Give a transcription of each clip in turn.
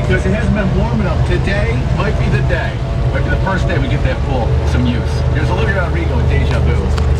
because it hasn't been warm enough. Today might be the day. Might be the first day we get that full some use. Here's Olivia Rodrigo with Deja Vu.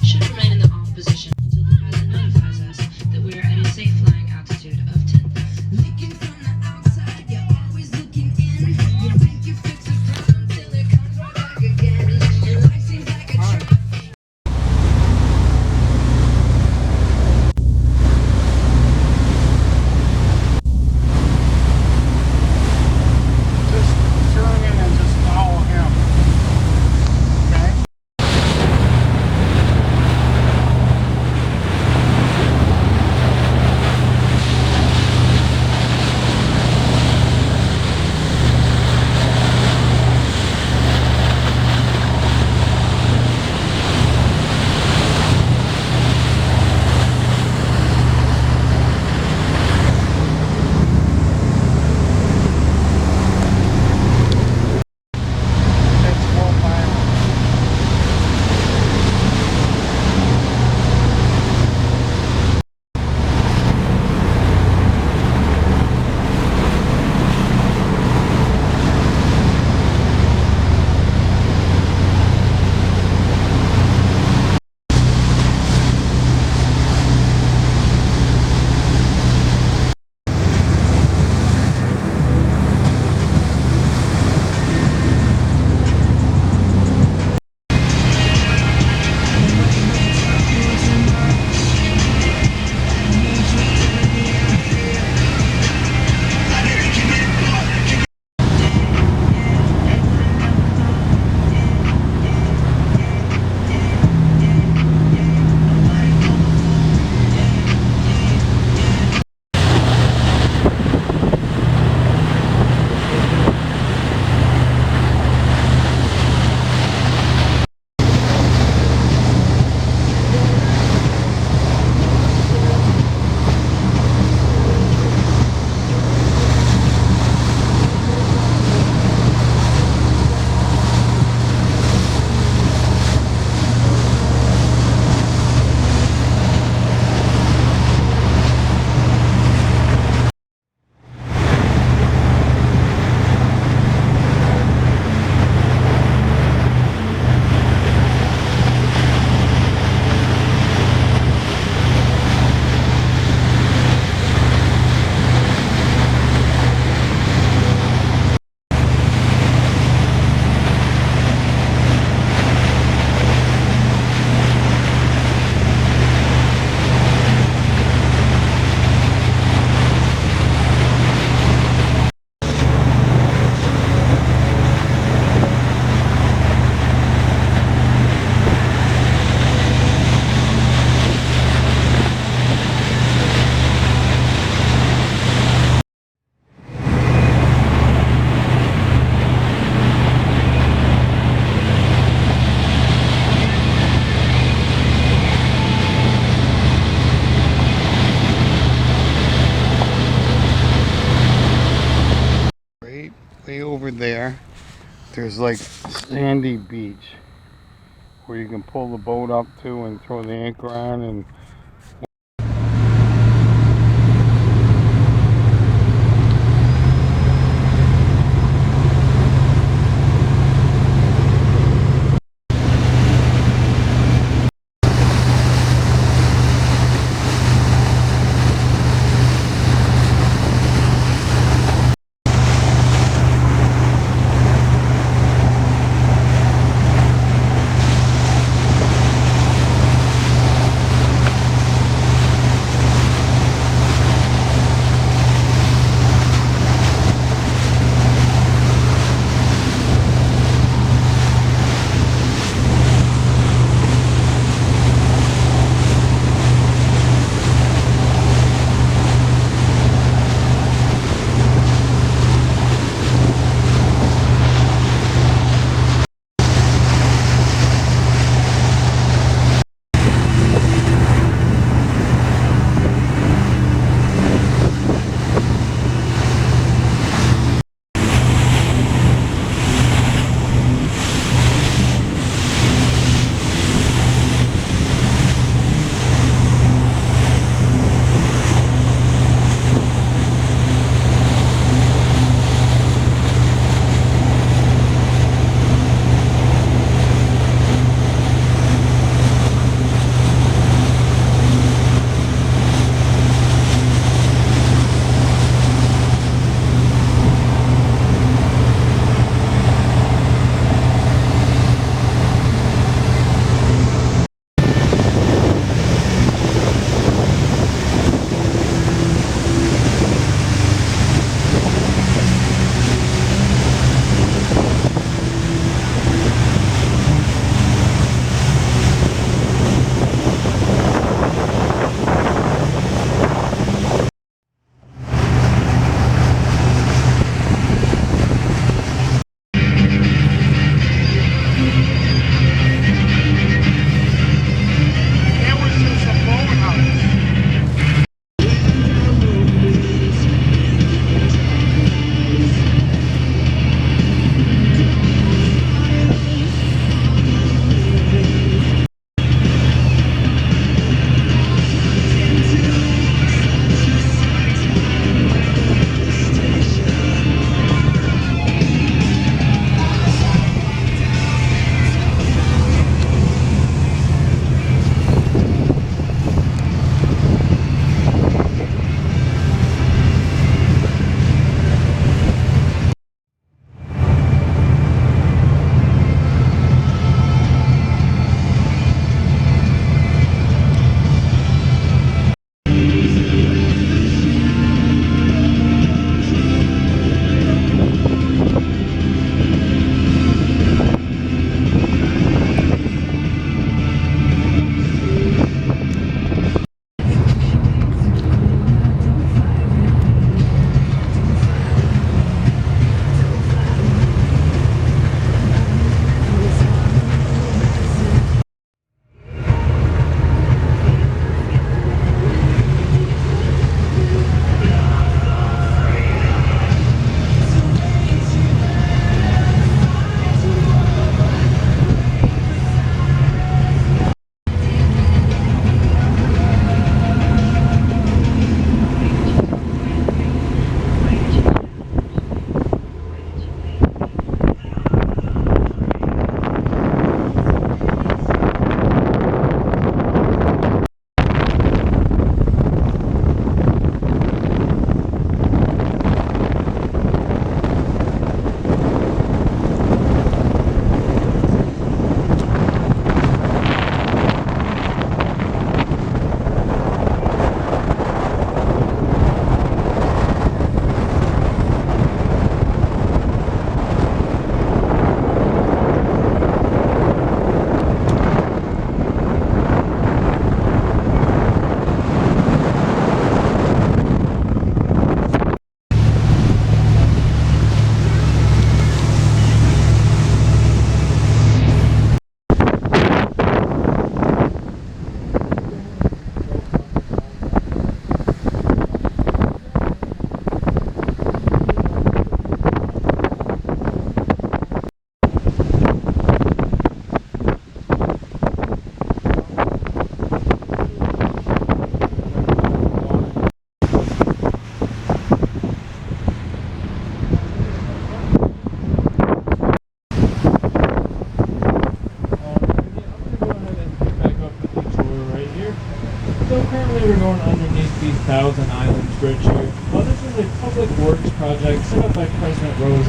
Should remain in the off position until the pilot notifies us that we are at a safe flying altitude of 10,000. Looking from the outside, you're always looking in. You think you fix a problem till it comes right back again. And life seems like a trap. Just turn in and just follow him. Okay? That's full fire. Way over there, there's like sandy beach where you can pull the boat up to and throw the anchor on and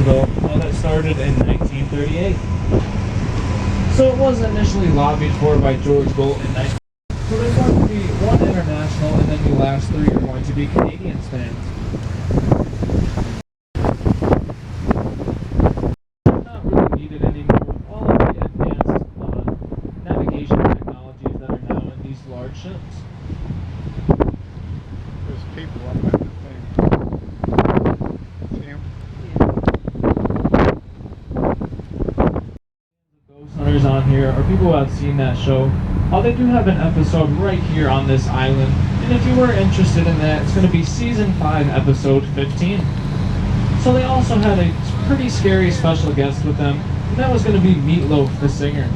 Roosevelt that started in 1938. So it was initially lobbied for by George Bolt in 19. So there's going to be one international, and then the last three are going to be Canadian stands. Not really needed anymore with all of the advanced navigation technologies that are now in these large ships. There's people up at the thing. See 'em? Ghost hunters on here are people who have seen that show. They do have an episode right here on this island, and if you were interested in that, it's going to be season 5, episode 15. So they also had a pretty scary special guest with them, and that was going to be Meatloaf, the singer.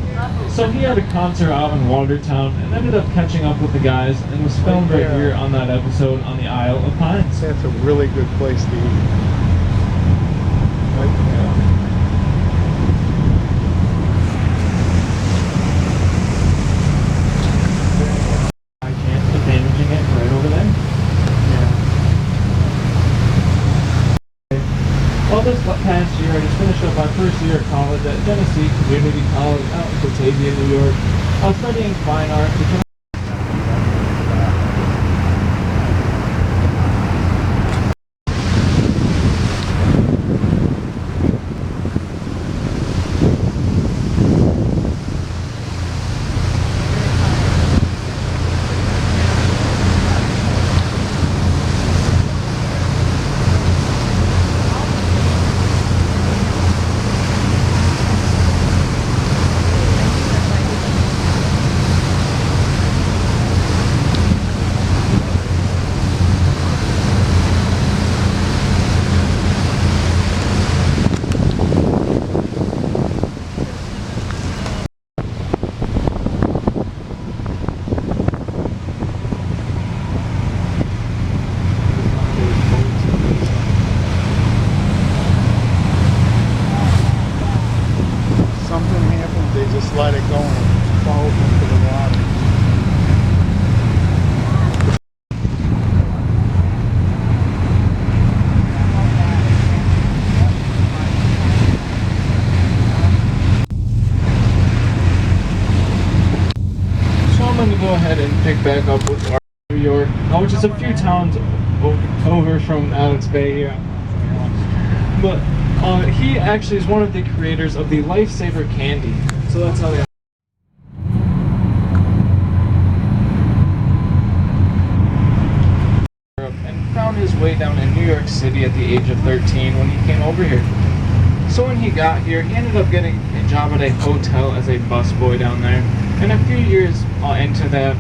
So he had a concert out in Watertown and ended up catching up with the guys, and was filmed right here on that episode on the Isle of Pines. That's a really good place to eat. Right there. High chance of damaging it right over there. Well, this past year, I just finished up my first year of college at Genesee Community College out in Batavia, New York. I was studying fine art. Something happens, they just let it go and it falls into the water. So I'm going to go ahead and pick back up with New York, which is a few towns over from Alex Bay here. But he actually is one of the creators of the Lifesaver candy. So that's how they. And found his way down in New York City at the age of 13 when he came over here. So when he got here, he ended up getting a job at a hotel as a busboy down there. And a few years into that,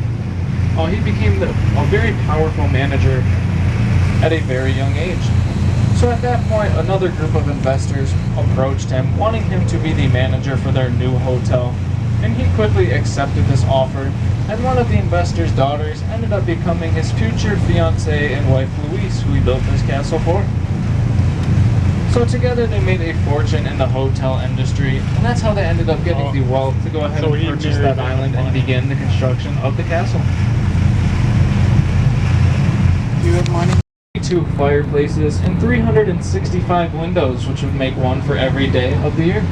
he became a very powerful manager at a very young age. So at that point, another group of investors approached him, wanting him to be the manager for their new hotel. And he quickly accepted this offer, and one of the investors' daughters ended up becoming his future fiancée and wife, Louise, who he built this castle for. So together they made a fortune in the hotel industry, and that's how they ended up getting the wealth to go ahead So and he purchase married that island and money. begin the construction of the castle. Do you have money? 2 fireplaces and 365 windows, which would make one for every day of the year.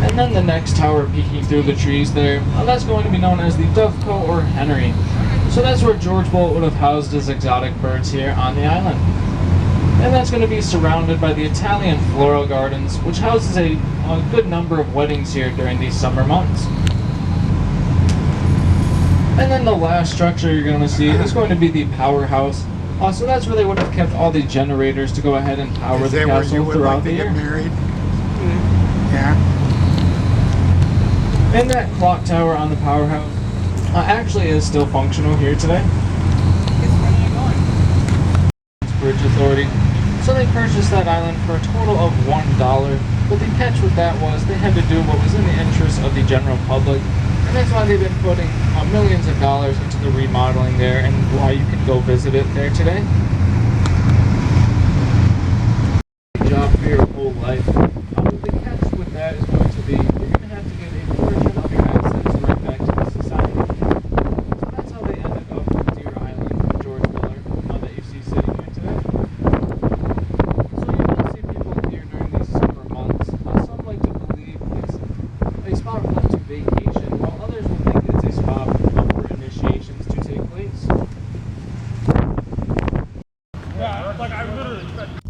And then the next tower peeking through the trees there, that's going to be known as the Dovecote or Henry. So that's where George Bolt would have housed his exotic birds here on the island. And that's going to be surrounded by the Italian floral gardens, which houses a good number of weddings here during these summer months. And then the last structure you're going to see is going to be the powerhouse. So that's where they would have kept all the generators to go ahead and power Is the that where you castle would throughout like the to get year. married? Yeah. And that clock tower on the powerhouse actually is still functional here today. Bridge Authority. So they purchased that island for a total of $1. But the catch with that was they had to do what was in the interest of the general public. And that's why they've been putting millions of dollars into the remodeling there, and why you can go visit it there today. Job for your whole life. The catch with that is going to be you're going to have to give a portion of your assets right back to the society. So that's how they ended up with Deer Island, George Miller, that you see sitting here today. like I literally.